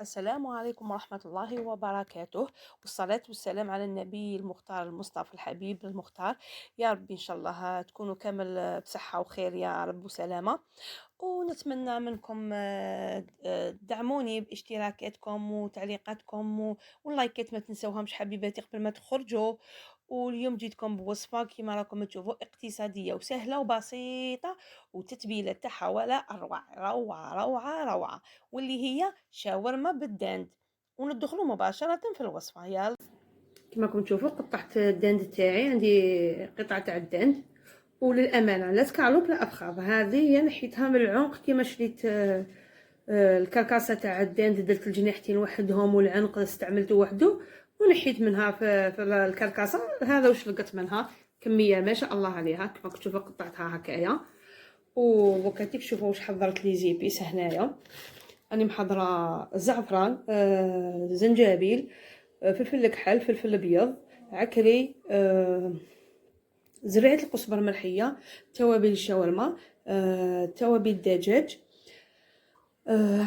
السلام عليكم ورحمة الله وبركاته، والصلاة والسلام على النبي المختار المصطفى الحبيب المختار. يا رب إن شاء الله تكونوا كامل بصحة وخير يا رب وسلامة. ونتمنى منكم دعموني باشتراكاتكم وتعليقاتكم واللايكات ما تنسوهمش حبيباتي قبل ما تخرجوا. واليوم جيتكم بوصفة كما راكم تشوفوا اقتصادية وسهلة وبسيطة، وتتبيلة تاعها ولا أروع، روعة روعة روعة، واللي هي شاورما بالدند. وندخلوا مباشرة في الوصفة. يلا، كما راكم تشوفوا قطعت الدند تاعي، عندي قطعة تاع الدند، وللامانه لا تكعلوك لا افخاذ. هذه هي نحيتها من العنق كيما شريت الكركاسه تاع الدند، درت الجناحتين وحدهم والعنق استعملته وحده ونحيت منها في الكركاسه. هذا واش لقيت منها كميه ما شاء الله عليها. كما تشوفوا قطعتها هكايا، وكاتيك شوفوا واش حضرت لي زيبيس هنايا. راني محضره زعفران، زنجبيل، فلفل كحل، فلفل ابيض، عكري، زريعة القزبر ملحية، توابل الشاورما، توابل الدجاج،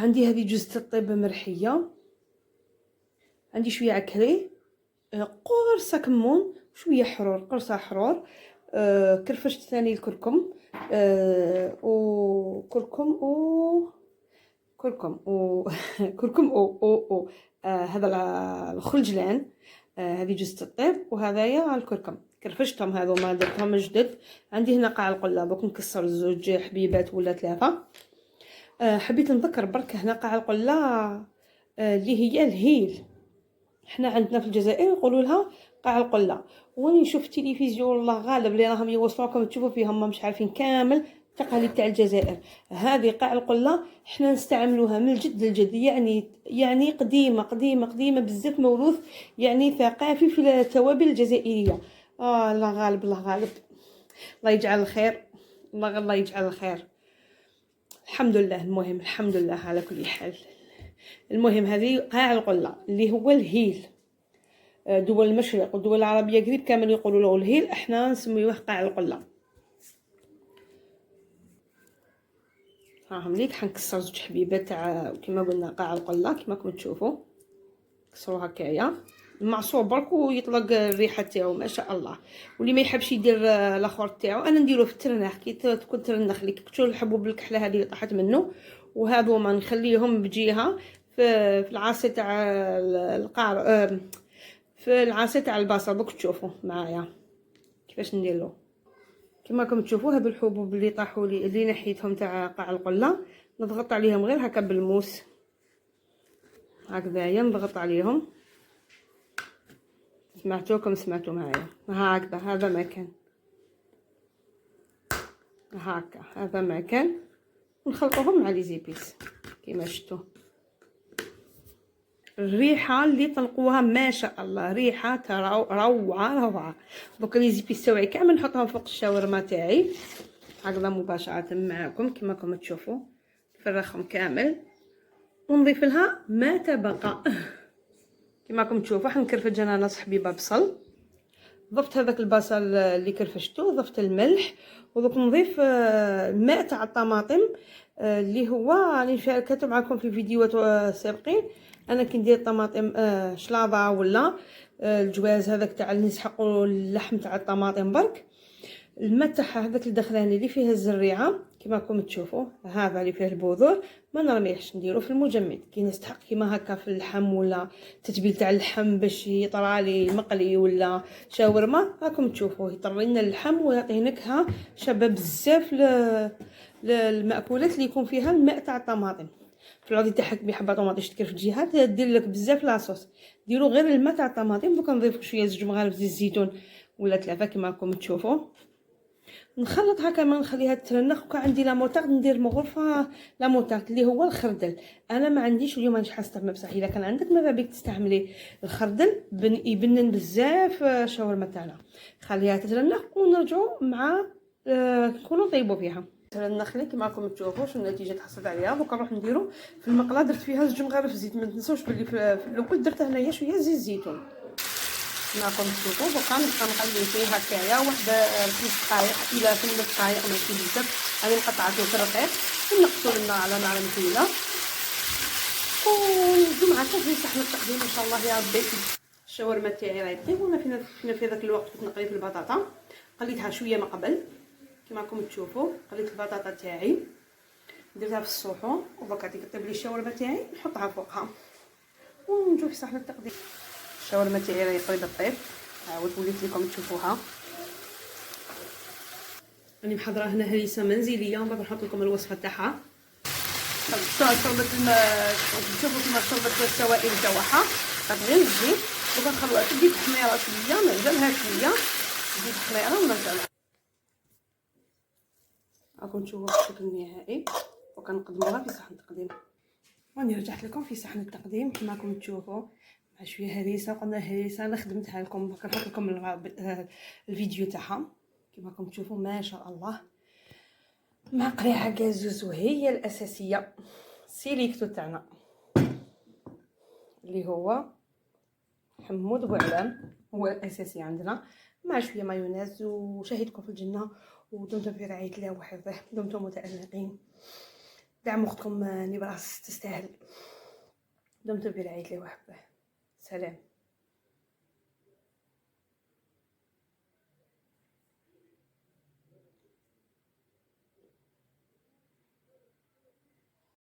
عندي هذه جوزة الطيب مرحية، عندي شوية عكري، قرصة كمون، شوية حرور، قرصة حرور، كرفشت ثاني الكركم، وكركم كركم كركم هذا الخلجلان، هذه جوزة الطيب، وهذايا الكركم كرفشتهم هذو ما درتهم جدد. عندي هنا قاع القله بوك نكسر زوج حبيبات ولا ثلاثه. حبيت نذكر برك هنا قاع القله اللي هي الهيل، حنا عندنا في الجزائر يقولوا لها قاع القله. وين نشوف التلفزيون الله غالب اللي راهم يوصلوكم تشوفوا فيهم مش عارفين كامل التقاليد تاع الجزائر. هذه قاع القله حنا نستعملوها من الجد للجد، يعني قديمه قديمه قديمه بزاف، موروث يعني ثقافي في التوابل الجزائريه. الله غالب الله غالب، الله يجعل الخير، الله يجعل الخير. الحمد لله، المهم الحمد لله على كل حال. المهم هذه قاع القله اللي هو الهيل. دول المشرق والدول العربيه قريب كامل يقولوا له الهيل، احنا نسميوه قاع القله. ها مليك حنكسر زوج حبيبات تاع كما قلنا قاع القله كما راكم تشوفوا. كسروا هكايا المعصور برك ويطلق الريحه تاعو ما شاء الله. واللي ما يحبش يدير الاخر تاعو انا نديروه في الترناخ كي تكون ترنخ لي كتشو الحبوب الكحله هذه اللي طاحت منه، وهذو ما نخليهم بجهه في العصير تاع القار، في العصير تاع البصل. دوك تشوفوا معايا كيفاش نديرلو. كما راكم تشوفوا هذو الحبوب اللي طاحوا لي اللي نحيتهم تاع قاع القله، نضغط عليهم غير هكا بالموس هكذايا، نضغط عليهم. سمعتوكم سمعتوا معايا هكذا، هذا مكان هكا، هذا مكان نخلطوهم مع لي زيبيس كيما شفتوا. الريحه اللي طلقوها ما شاء الله، ريحه روعه روعه. دوك لي زيبيس تاعي كامل نحطهم فوق الشاورما تاعي هكذا مباشره معكم كما راكم تشوفوا. نفرخهم كامل ونضيف لها ما تبقى كما راكم تشوفوا. حنكرفج انا نص حبيبه بصل، ضفت هذاك البصل اللي كرفشته، ضفت الملح، ودوك نضيف الماء تاع الطماطم اللي هو راني شاركته معكم في فيديوهات سابقين. انا كي ندير الطماطم شلاضه ولا الجواز هذاك تاع اللي نسحقوا اللحم تاع الطماطم برك، الماء تاعها هذاك الدخلاني اللي فيه الزريعه كما راكم تشوفوا، هذا اللي فيه البذور ما نرميهش نديرو في المجمد كي نستحق كيما هكا في اللحم ولا تتبيل تاع اللحم باش يطرالي مقلي ولا شاورما. راكم تشوفوا يطري لنا اللحم ويعطيه نكهه شابه بزاف للمأكولات اللي يكون فيها الماء تاع الطماطم. في العودي تاعك بحبه طوماطيش تكرف جهات دير لك بزاف لاصوص، ديروا غير الماء تاع الطماطم. دوك نضيفوا شويه زوج مغارف زيت الزيتون ولا ثلاثه كما راكم تشوفوا. نخلط هكا ما نخليها ترنخ. وكان عندي لا موطارد ندير مغرفه لا موطارد اللي هو الخردل. انا ما عنديش اليوم مانيش حنستعمل بصح الا كان عندك ماذا بك تستعملي الخردل، يبنن بزاف الشاورما تاعنا. خليها تترنخ ونرجعوا مع نكونوا نطيبوا فيها. ترنخ لي كما راكم تشوفوا شنو النتيجه تحصلت عليها. دوك نروح نديرو في المقله، درت فيها زوج مغارف زيت. ما تنسوش بلي في الاول درت هنايا شويه زيت الزيتون كما راكم تشوفوا. دوكا نبقى نخلي فيه هكايا واحد 5 دقائق الى 8 دقائق ماشي بزاف. انا مقطعته في الرقيق ونقصوا لنا على نار مهيله ونبداو مع صافي صحن التقديم ان شاء الله يا ربي. الشاورما تاعي راهي طيب، وانا في ذاك الوقت كنت نقلي في البطاطا، قليتها شويه من قبل كما راكم تشوفوا. قليت البطاطا تاعي درتها في الصحون، ودرك غادي طيب لي الشاورما تاعي نحطها فوقها ونجو في صحن التقديم. الشاورما تاعي راهي قريبه طيب، عاود وليت لكم تشوفوها. راني محضره هنا هريسه منزليه، من بعد نحط لكم الوصفه تاعها. شربت الماء، تشوفوا كيما شربت السوائل تاعها، غير الزيت وكنخلوها تزيد حميره شويه، نعجنها شويه تزيد حميره ونرجعوها. راكم تشوفوا الشكل النهائي، وكنقدموها في صحن التقديم. راني رجعت لكم في صحن التقديم كما راكم تشوفوا، مع شويه هريسه. قلنا الهريسه انا خدمتها لكم، كنحط لكم الفيديو تاعها كما راكم تشوفوا. ما شاء الله، مع قريعه كازوز، وهي الاساسيه سيليكتو تاعنا اللي هو حمود بوعلام، هو الاساسي عندنا، مع شويه مايونيز. وشاهدكم في الجنه، ودمتم في رعايه الله وحفظه، دمتم متالقين. دعم اختكم نبراس تستاهل. دمتم في رعايه الله وحفظه. سلام.